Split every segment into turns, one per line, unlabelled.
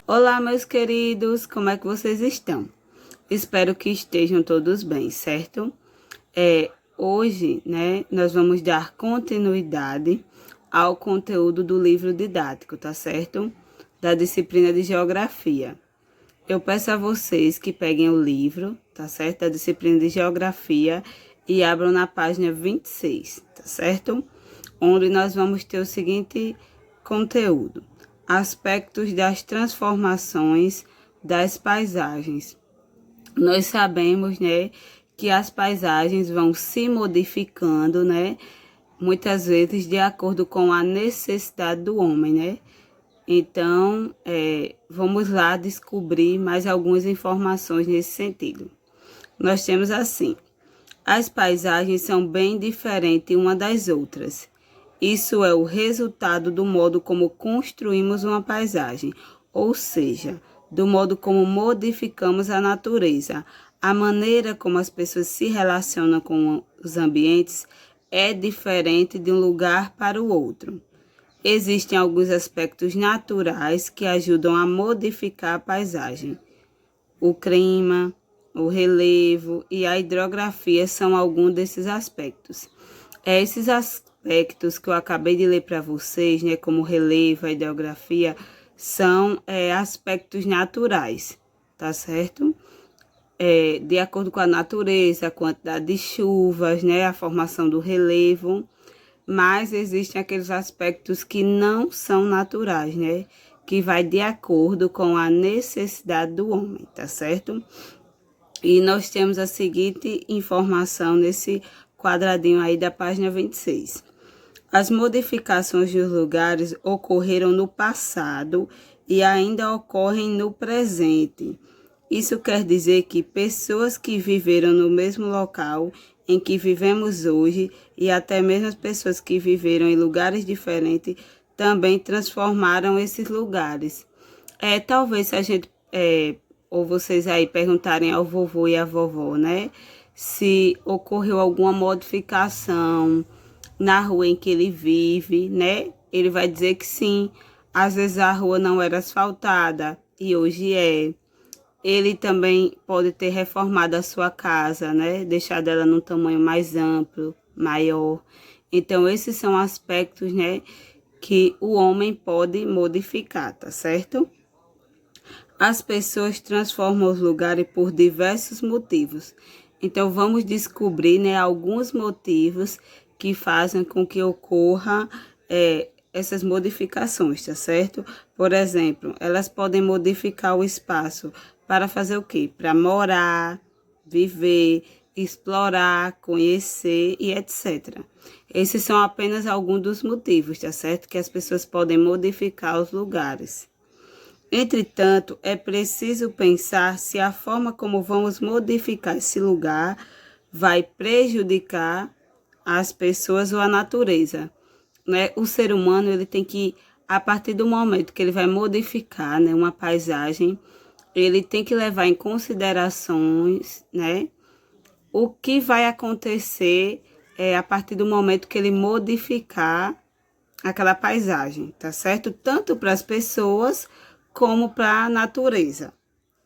Olá, meus queridos, como é que vocês estão? Espero que estejam todos bem, certo? Hoje, nós vamos dar continuidade ao conteúdo do livro didático, tá certo? Da disciplina de Geografia. Eu peço a vocês que peguem o livro, tá certo? Da disciplina de Geografia e abram na página 26, tá certo? Onde nós vamos ter o seguinte conteúdo: aspectos das transformações das paisagens. Nós sabemos, que as paisagens vão se modificando, muitas vezes de acordo com a necessidade do homem, Então, vamos lá descobrir mais algumas informações nesse sentido. Nós temos assim: as paisagens são bem diferentes uma das outras. Isso é o resultado do modo como construímos uma paisagem, ou seja, do modo como modificamos a natureza. A maneira como as pessoas se relacionam com os ambientes é diferente de um lugar para o outro. Existem alguns aspectos naturais que ajudam a modificar a paisagem. O clima, o relevo e a hidrografia são alguns desses aspectos. Esses aspectos que eu acabei de ler para vocês, como o relevo, a hidrografia, são aspectos naturais, tá certo? De acordo com a natureza, a quantidade de chuvas, a formação do relevo, mas existem aqueles aspectos que não são naturais, que vai de acordo com a necessidade do homem, tá certo? E nós temos a seguinte informação nesse quadradinho aí da página 26. As modificações dos lugares ocorreram no passado e ainda ocorrem no presente. Isso quer dizer que pessoas que viveram no mesmo local em que vivemos hoje e até mesmo as pessoas que viveram em lugares diferentes também transformaram esses lugares. Talvez se a gente, ou vocês aí perguntarem ao vovô e à vovó, se ocorreu alguma modificação na rua em que ele vive, Ele vai dizer que sim. Às vezes a rua não era asfaltada e hoje é. Ele também pode ter reformado a sua casa, deixado ela num tamanho mais amplo, maior. Então, esses são aspectos, que o homem pode modificar, tá certo? As pessoas transformam os lugares por diversos motivos. Então, vamos descobrir, alguns motivos que fazem com que ocorra essas modificações, tá certo? Por exemplo, elas podem modificar o espaço para fazer o quê? Para morar, viver, explorar, conhecer e etc. Esses são apenas alguns dos motivos, tá certo? Que as pessoas podem modificar os lugares. Entretanto, é preciso pensar se a forma como vamos modificar esse lugar vai prejudicar as pessoas ou a natureza. O ser humano, ele tem que, a partir do momento que ele vai modificar, uma paisagem, ele tem que levar em considerações, o que vai acontecer a partir do momento que ele modificar aquela paisagem, tá certo? Tanto para as pessoas como para a natureza.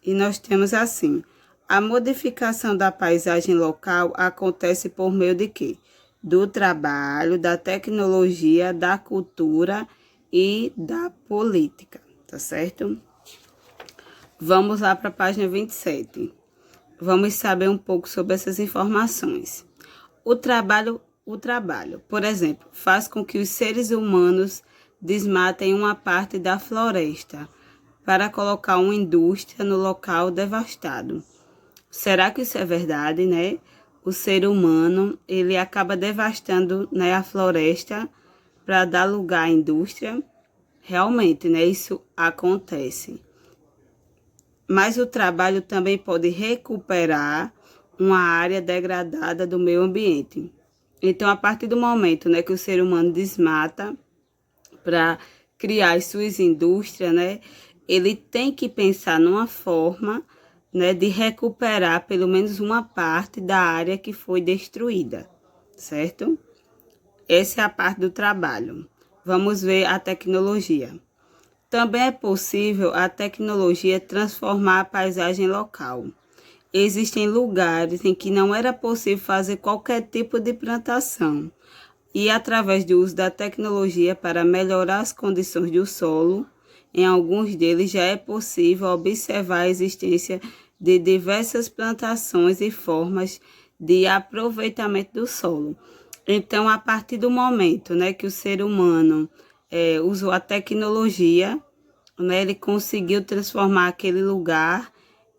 E nós temos assim: a modificação da paisagem local acontece por meio de quê? Do trabalho, da tecnologia, da cultura e da política, tá certo? Vamos lá para a página 27. Vamos saber um pouco sobre essas informações. O trabalho, por exemplo, faz com que os seres humanos desmatem uma parte da floresta para colocar uma indústria no local devastado. Será que isso é verdade, O ser humano, ele acaba devastando, a floresta para dar lugar à indústria? Realmente, isso acontece. Mas o trabalho também pode recuperar uma área degradada do meio ambiente. Então, a partir do momento, que o ser humano desmata para criar as suas indústrias, ele tem que pensar numa forma né, de recuperar pelo menos uma parte da área que foi destruída, certo? Essa é a parte do trabalho. Vamos ver a tecnologia. Também é possível a tecnologia transformar a paisagem local. Existem lugares em que não era possível fazer qualquer tipo de plantação, e através do uso da tecnologia para melhorar as condições do solo, em alguns deles já é possível observar a existência de diversas plantações e formas de aproveitamento do solo. Então, a partir do momento, né, que o ser humano usou a tecnologia, né, ele conseguiu transformar aquele lugar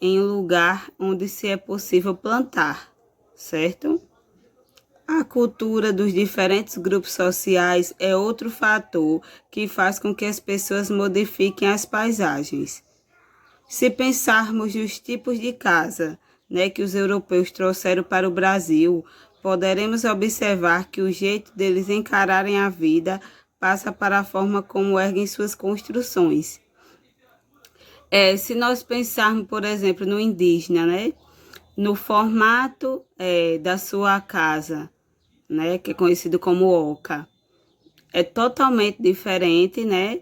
em um lugar onde se é possível plantar, certo? A cultura dos diferentes grupos sociais é outro fator que faz com que as pessoas modifiquem as paisagens. Se pensarmos nos tipos de casa, né, que os europeus trouxeram para o Brasil, poderemos observar que o jeito deles encararem a vida passa para a forma como erguem suas construções. Se nós pensarmos, por exemplo, no indígena, né, no formato da sua casa, né, que é conhecido como oca, é totalmente diferente, né,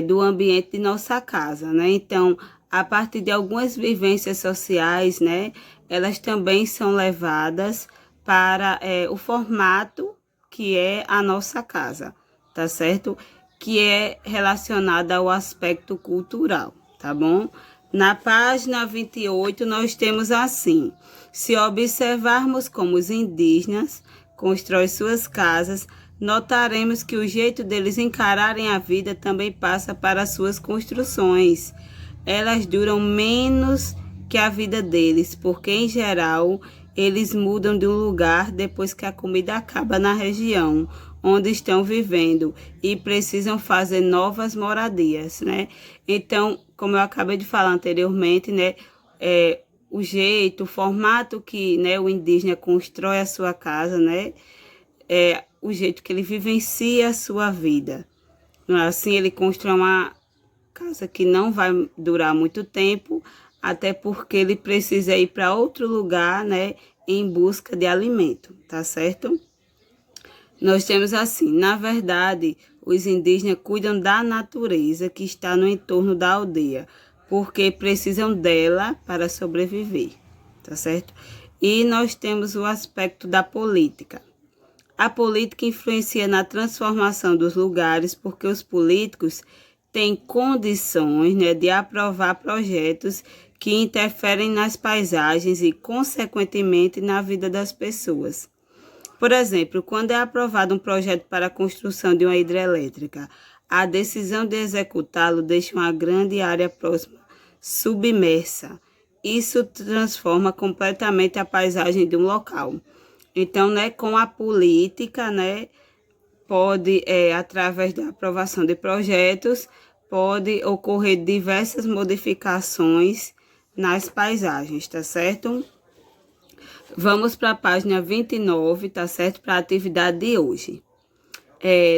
do ambiente de nossa casa, né? Então, a partir de algumas vivências sociais, né, elas também são levadas para o formato que é a nossa casa, tá certo? Que é relacionado ao aspecto cultural, tá bom? Na página 28, nós temos assim: se observarmos como os indígenas constroem suas casas, notaremos que o jeito deles encararem a vida também passa para suas construções. Elas duram menos que a vida deles, porque em geral eles mudam de um lugar depois que a comida acaba na região onde estão vivendo e precisam fazer novas moradias, né? Então, como eu acabei de falar anteriormente, né, o jeito, o formato que, né, o indígena constrói a sua casa, né, é o jeito que ele vivencia a sua vida. Não é assim? Ele constrói uma casa que não vai durar muito tempo, até porque ele precisa ir para outro lugar, né, em busca de alimento, tá certo? Nós temos assim, na verdade, os indígenas cuidam da natureza que está no entorno da aldeia, porque precisam dela para sobreviver, tá certo? E nós temos o aspecto da política. A política influencia na transformação dos lugares porque os políticos têm condições, né, de aprovar projetos que interferem nas paisagens e, consequentemente, na vida das pessoas. Por exemplo, quando é aprovado um projeto para a construção de uma hidrelétrica, a decisão de executá-lo deixa uma grande área próxima submersa. Isso transforma completamente a paisagem de um local. Então, né, com a política, né, pode, através da aprovação de projetos, pode ocorrer diversas modificações nas paisagens, tá certo? Vamos para a página 29, tá certo? Para a atividade de hoje.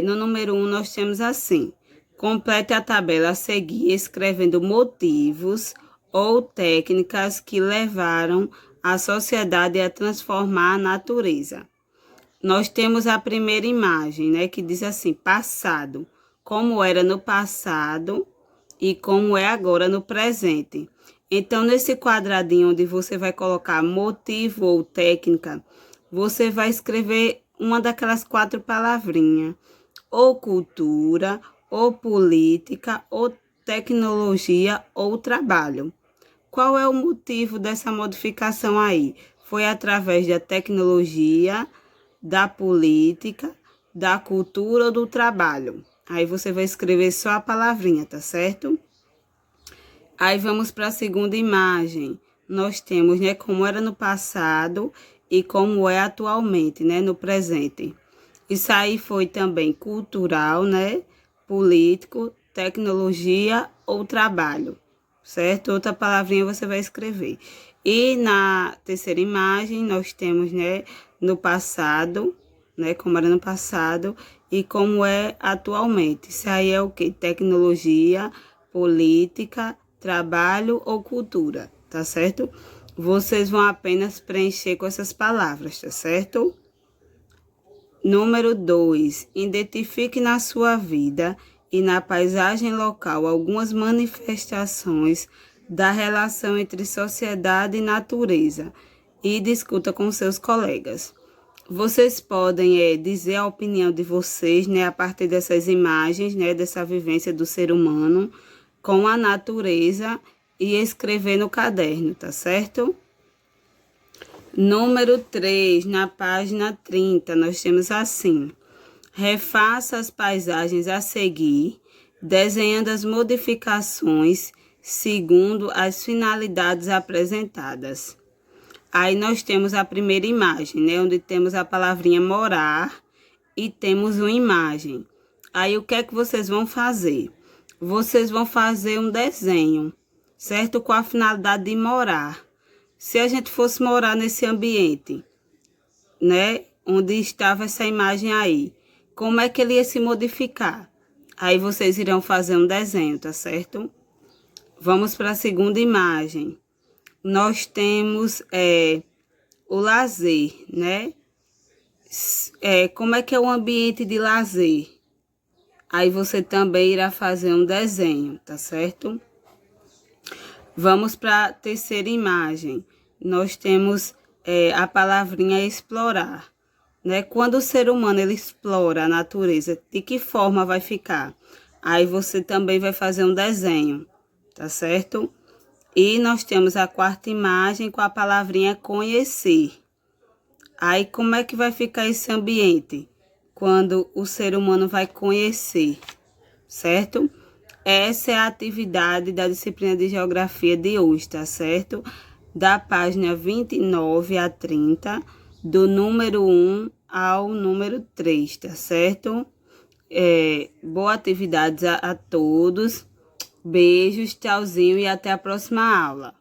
No número 1, nós temos assim: complete a tabela a seguir escrevendo motivos ou técnicas que levaram a sociedade a transformar a natureza. Nós temos a primeira imagem, né, que diz assim: passado, como era no passado e como é agora no presente. Então, nesse quadradinho onde você vai colocar motivo ou técnica, você vai escrever uma daquelas 4 palavrinhas: ou cultura, ou política, ou tecnologia, ou trabalho. Qual é o motivo dessa modificação aí? Foi através da tecnologia, da política, da cultura ou do trabalho. Aí você vai escrever só a palavrinha, tá certo? Aí vamos para a segunda imagem. Nós temos, né, como era no passado e como é atualmente, né, no presente. Isso aí foi também cultural, né, político, tecnologia ou trabalho, certo? Outra palavrinha você vai escrever. E na terceira imagem nós temos, né, no passado, né, como era no passado e como é atualmente. Isso aí é o quê? Tecnologia, política, trabalho ou cultura. tá certo? Vocês vão apenas preencher com essas palavras, tá certo? Número 2. Identifique na sua vida e na paisagem local algumas manifestações da relação entre sociedade e natureza e discuta com seus colegas. Vocês podem dizer a opinião de vocês, né, a partir dessas imagens, né, dessa vivência do ser humano com a natureza e escrever no caderno, tá certo? Número 3, na página 30, nós temos assim: refaça as paisagens a seguir, desenhando as modificações segundo as finalidades apresentadas. Aí nós temos a primeira imagem, né, onde temos a palavrinha morar e temos uma imagem. Aí o que é que vocês vão fazer? Vocês vão fazer um desenho, certo? Com a finalidade de morar. Se a gente fosse morar nesse ambiente, né, onde estava essa imagem aí, como é que ele ia se modificar? Aí vocês irão fazer um desenho, tá certo? Vamos para a segunda imagem. Nós temos o lazer, né? Como é que é o ambiente de lazer? Aí você também irá fazer um desenho, tá certo? Vamos para a terceira imagem. Nós temos a palavrinha explorar, né? Quando o ser humano ele explora a natureza, de que forma vai ficar? Aí você também vai fazer um desenho, tá certo? E nós temos a quarta imagem com a palavrinha conhecer. Aí como é que vai ficar esse ambiente? Quando o ser humano vai conhecer, certo? Essa é a atividade da disciplina de geografia de hoje, tá certo? Da página 29 a 30, do número 1 ao número 3, tá certo? Boa atividade a todos. Beijos, tchauzinho e até a próxima aula.